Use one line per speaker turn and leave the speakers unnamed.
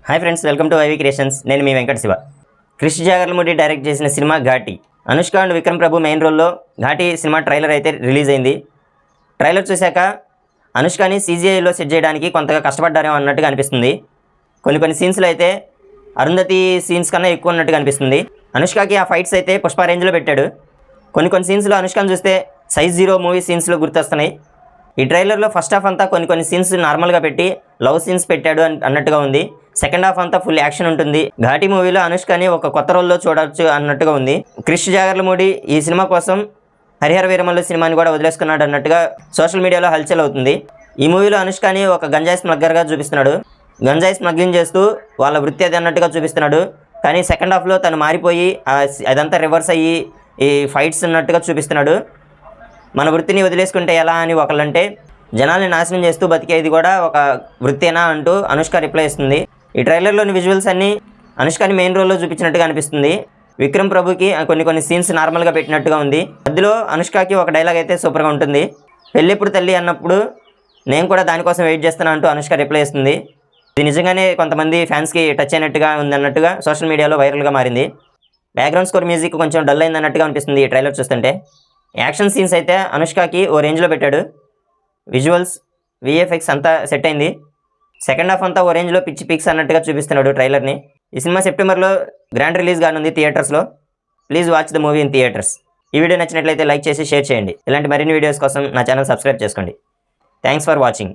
Hi friends, welcome to YV creations. నేను మీ Venkata Siva. Krish Jagarlamudi direct చేసిన cinema Ghaati. Anushka and Vikram Prabhu main రోల్లో ఘాటి సినిమా ట్రైలర్ అయితే రిలీజ్ అయింది. ట్రైలర్ చూశాక అనుష్కని CGIలో సెట్ చేయడానికి కొంతగా కష్టపడ్డారేమో అన్నట్టుగా అనిపిస్తుంది. కొన్ని సీన్స్లో అయితే అరుంధతి సీన్స్ కన్నా ఎక్కువ ఉన్నట్టుగా అనిపిస్తుంది. అనుష్కకి ఆ ఫైట్స్ అయితే పుష్ప రేంజ్లో పెట్టాడు. కొన్ని సీన్స్లో అనుష్కని చూస్తే సైజ్ 0 మూవీ సీన్స్లో గుర్తొస్తున్నాయి. ఈ ట్రైలర్లో ఫస్ట్ హాఫ్ అంతా కొన్ని సీన్స్ నార్మల్గా పెట్టి లవ్ సీన్స్ పెట్టాడు అన్నట్టుగా ఉంది. సెకండ్ హాఫ్ అంతా ఫుల్ యాక్షన్ ఉంటుంది. ఘాటి మూవీలో అనుష్కని ఒక కొత్త రోల్లో చూడవచ్చు అన్నట్టుగా ఉంది. క్రిష్ జాగర్లమూడి ఈ సినిమా కోసం హరిహర వీరమల్లు సినిమాని కూడా వదిలేసుకున్నాడు అన్నట్టుగా సోషల్ మీడియాలో హల్చల్ అవుతుంది. ఈ మూవీలో అనుష్కని ఒక గంజాయి స్మగ్లర్గా చూపిస్తున్నాడు. గంజాయి స్మగ్లింగ్ చేస్తూ వాళ్ళ వృత్తి అది అన్నట్టుగా చూపిస్తున్నాడు. కానీ సెకండ్ హాఫ్లో తను మారిపోయి అదంతా రివర్స్ అయ్యి ఈ ఫైట్స్ అన్నట్టుగా చూపిస్తున్నాడు. మన వృత్తిని వదిలేసుకుంటే ఎలా అని ఒకళ్ళంటే జనాల్ని నాశనం చేస్తూ బతికేది కూడా ఒక వృత్తేనా అంటూ అనుష్క రిప్లై ఇస్తుంది. ఈ ట్రైలర్లోని విజువల్స్ అన్నీ అనుష్కని మెయిన్ రోల్లో చూపించినట్టుగా అనిపిస్తుంది. విక్రమ్ ప్రభుకి కొన్ని సీన్స్ నార్మల్గా పెట్టినట్టుగా ఉంది. మధ్యలో అనుష్కకి ఒక డైలాగ్ అయితే సూపర్గా ఉంటుంది. పెళ్ళెప్పుడు తల్లి అన్నప్పుడు నేను కూడా దానికోసం వెయిట్ చేస్తున్నా అంటూ అనుష్క రిప్లై ఇస్తుంది. ఇది నిజంగానే కొంతమంది ఫ్యాన్స్కి టచ్ అయినట్టుగా ఉంది అన్నట్టుగా సోషల్ మీడియాలో వైరల్గా మారింది. బ్యాక్గ్రౌండ్ స్కోర్ మ్యూజిక్ కొంచెం డల్ అయింది అన్నట్టుగా అనిపిస్తుంది ఈ ట్రైలర్ చూస్తుంటే. యాక్షన్ సీన్స్ అయితే అనుష్కకి ఓ రేంజ్లో పెట్టాడు. విజువల్స్ VFX అంతా సెట్ అయింది. సెకండ్ హాఫ్ అంతా ఓ రేంజ్లో పిక్స్ అన్నట్టుగా చూపిస్తున్నాడు ట్రైలర్ని. ఈ సినిమా సెప్టెంబర్లో గ్రాండ్ రిలీజ్ కానుంది థియేటర్స్లో. Please watch the movie in theatres. ఈ వీడియో నచ్చినట్లయితే లైక్ చేసి షేర్ చేయండి. ఇలాంటి మరిన్ని వీడియోస్ కోసం నా ఛానల్ సబ్స్క్రైబ్ చేసుకోండి. Thanks for watching.